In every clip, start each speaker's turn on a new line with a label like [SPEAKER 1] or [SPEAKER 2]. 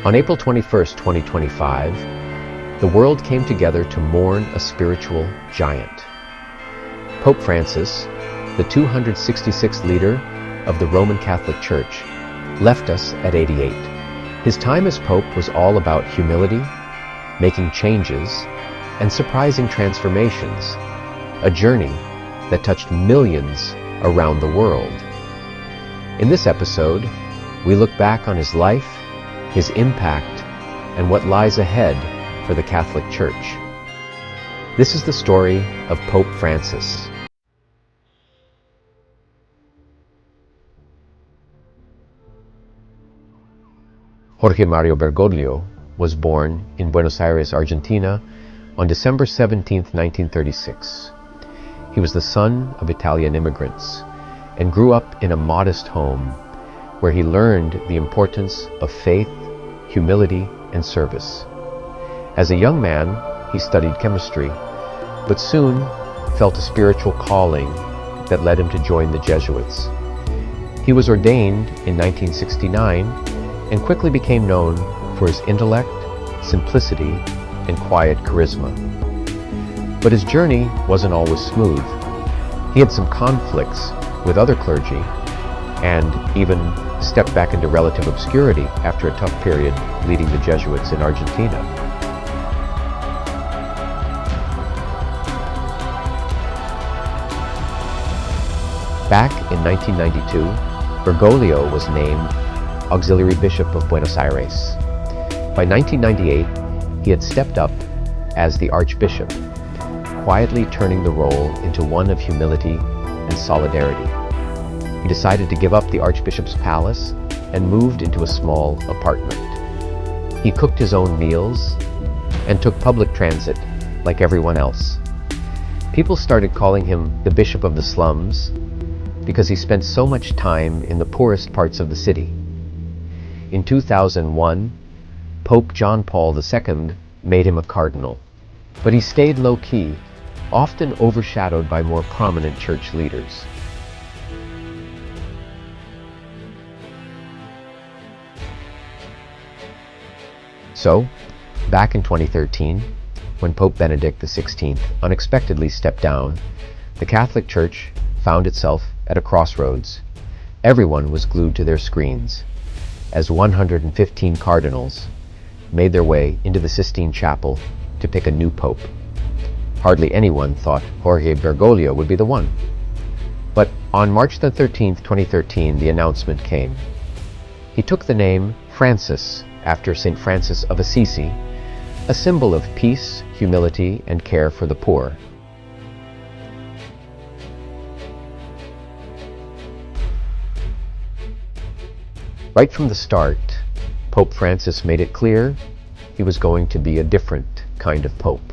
[SPEAKER 1] On April 21st, 2025, the world came together to mourn a spiritual giant. Pope Francis, the 266th leader of the Roman Catholic Church, left us at 88. His time as Pope was all about humility, making changes, and surprising transformations, a journey that touched millions around the world. In this episode, we look back on his life, his impact, and what lies ahead for the Catholic Church. This is the story of Pope Francis. Jorge Mario Bergoglio was born in Buenos Aires, Argentina, on December 17, 1936. He was the son of Italian immigrants and grew up in a modest home where he learned the importance of faith, humility, and service. As a young man, he studied chemistry, but soon felt a spiritual calling that led him to join the Jesuits. He was ordained in 1969 and quickly became known for his intellect, simplicity, and quiet charisma. But his journey wasn't always smooth. He had some conflicts with other clergy and even stepped back into relative obscurity after a tough period leading the Jesuits in Argentina. Back in 1992, Bergoglio was named Auxiliary Bishop of Buenos Aires. By 1998, he had stepped up as the Archbishop, quietly turning the role into one of humility and solidarity. He decided to give up the Archbishop's palace and moved into a small apartment. He cooked his own meals and took public transit like everyone else. People started calling him the Bishop of the Slums because he spent so much time in the poorest parts of the city. In 2001, Pope John Paul II made him a cardinal, but he stayed low-key, often overshadowed by more prominent church leaders. So, back in 2013, when Pope Benedict XVI unexpectedly stepped down, the Catholic Church found itself at a crossroads. Everyone was glued to their screens, as 115 cardinals made their way into the Sistine Chapel to pick a new pope. Hardly anyone thought Jorge Bergoglio would be the one. But on March 13, 2013, the announcement came. He took the name Francis after St. Francis of Assisi, a symbol of peace, humility, and care for the poor. Right from the start, Pope Francis made it clear he was going to be a different kind of pope.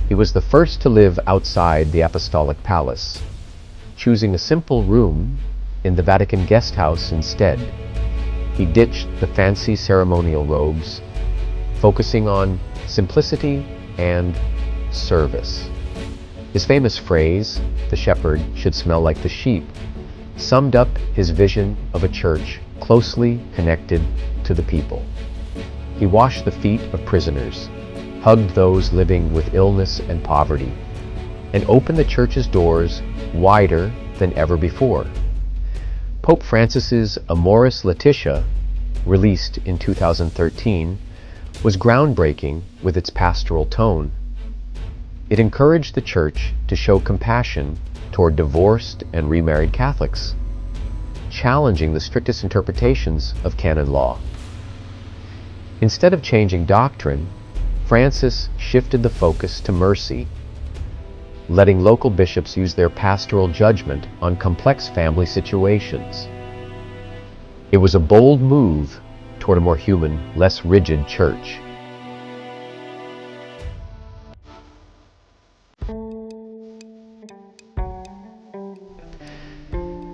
[SPEAKER 1] He was the first to live outside the apostolic palace, choosing a simple room in the Vatican guest house instead. He ditched the fancy ceremonial robes, focusing on simplicity and service. His famous phrase, "The shepherd should smell like the sheep," summed up his vision of a church closely connected to the people. He washed the feet of prisoners, hugged those living with illness and poverty, and opened the church's doors wider than ever before. Pope Francis's Amoris Laetitia, released in 2013, was groundbreaking with its pastoral tone. It encouraged the church to show compassion toward divorced and remarried Catholics, challenging the strictest interpretations of canon law. Instead of changing doctrine, Francis shifted the focus to mercy, letting local bishops use their pastoral judgment on complex family situations. It was a bold move toward a more human, less rigid church.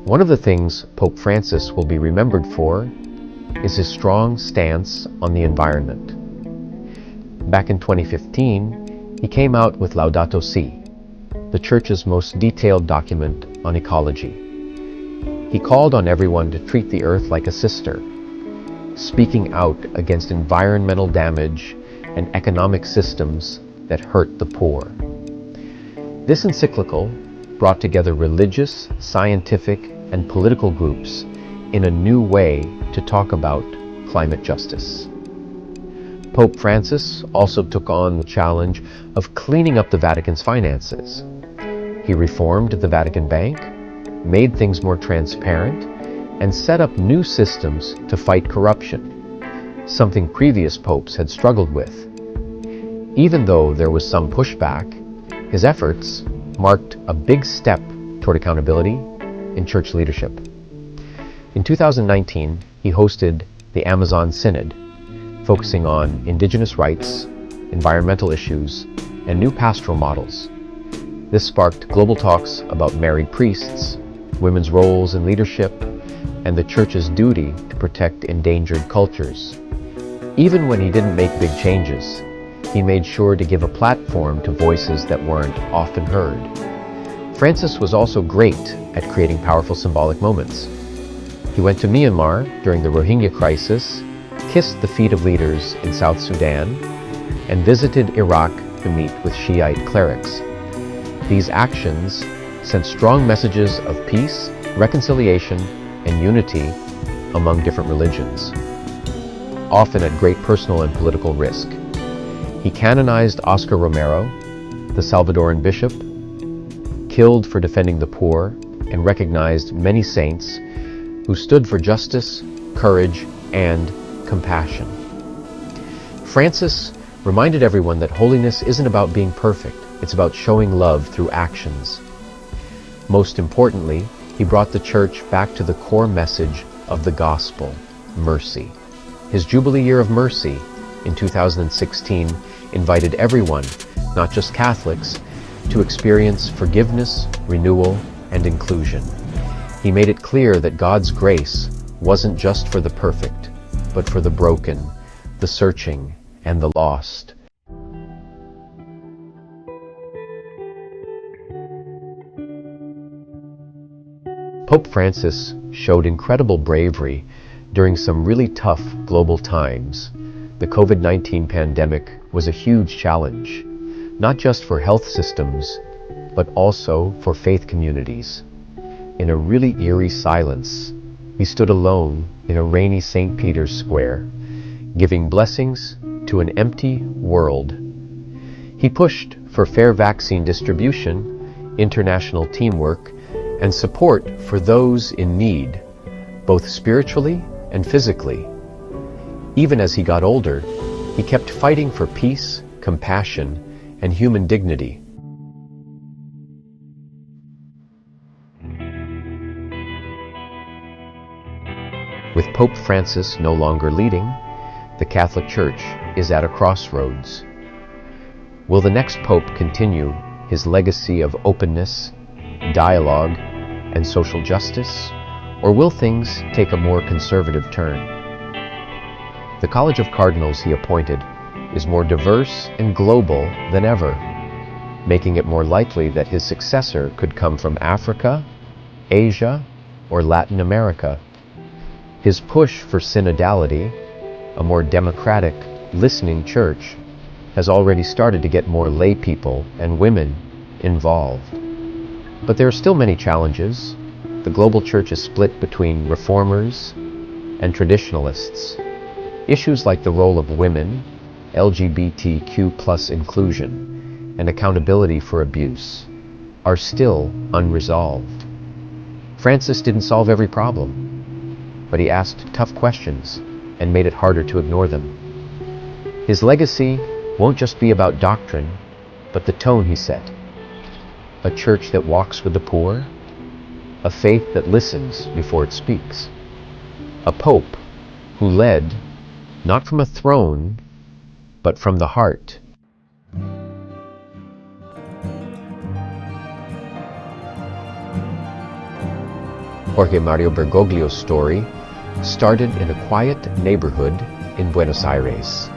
[SPEAKER 1] One of the things Pope Francis will be remembered for is his strong stance on the environment. Back in 2015, he came out with Laudato Si, the Church's most detailed document on ecology. He called on everyone to treat the earth like a sister, speaking out against environmental damage and economic systems that hurt the poor. This encyclical brought together religious, scientific, and political groups in a new way to talk about climate justice. Pope Francis also took on the challenge of cleaning up the Vatican's finances. He reformed the Vatican Bank, made things more transparent, and set up new systems to fight corruption, something previous popes had struggled with. Even though there was some pushback, his efforts marked a big step toward accountability in church leadership. In 2019, he hosted the Amazon Synod, focusing on indigenous rights, environmental issues, and new pastoral models. This sparked global talks about married priests, women's roles in leadership, and the church's duty to protect endangered cultures. Even when he didn't make big changes, he made sure to give a platform to voices that weren't often heard. Francis was also great at creating powerful symbolic moments. He went to Myanmar during the Rohingya crisis, kissed the feet of leaders in South Sudan, and visited Iraq to meet with Shiite clerics. These actions sent strong messages of peace, reconciliation, and unity among different religions, often at great personal and political risk. He canonized Oscar Romero, the Salvadoran bishop, killed for defending the poor, and recognized many saints who stood for justice, courage, and compassion. Francis reminded everyone that holiness isn't about being perfect, it's about showing love through actions. Most importantly, he brought the church back to the core message of the gospel, mercy. His Jubilee Year of Mercy in 2016 invited everyone, not just Catholics, to experience forgiveness, renewal, and inclusion. He made it clear that God's grace wasn't just for the perfect, but for the broken, the searching, and the lost. Pope Francis showed incredible bravery during some really tough global times. The COVID-19 pandemic was a huge challenge, not just for health systems, but also for faith communities. In a really eerie silence, he stood alone in a rainy St. Peter's Square, giving blessings to an empty world. He pushed for fair vaccine distribution, international teamwork, and support for those in need, both spiritually and physically. Even as he got older, he kept fighting for peace, compassion, and human dignity. With Pope Francis no longer leading, the Catholic Church is at a crossroads. Will the next Pope continue his legacy of openness, dialogue, and social justice, or will things take a more conservative turn? The College of Cardinals he appointed is more diverse and global than ever, making it more likely that his successor could come from Africa, Asia, or Latin America. His push for synodality, a more democratic, listening church, has already started to get more lay people and women involved. But there are still many challenges. The global church is split between reformers and traditionalists. Issues like the role of women, LGBTQ+ inclusion, and accountability for abuse are still unresolved. Francis didn't solve every problem, but he asked tough questions and made it harder to ignore them. His legacy won't just be about doctrine, but the tone he set. A church that walks with the poor, a faith that listens before it speaks, a pope who led not from a throne, but from the heart. Jorge Mario Bergoglio's story started in a quiet neighborhood in Buenos Aires,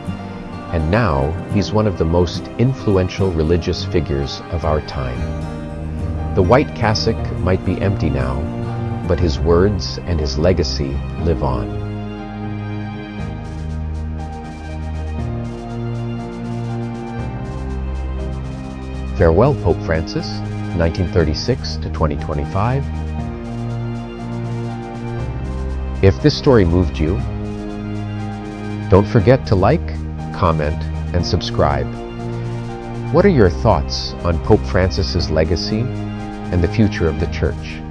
[SPEAKER 1] and now he's one of the most influential religious figures of our time. The white cassock might be empty now, but his words and his legacy live on. Farewell, Pope Francis, 1936 to 2025. If this story moved you, don't forget to like, comment, and subscribe. What are your thoughts on Pope Francis's legacy and the future of the Church?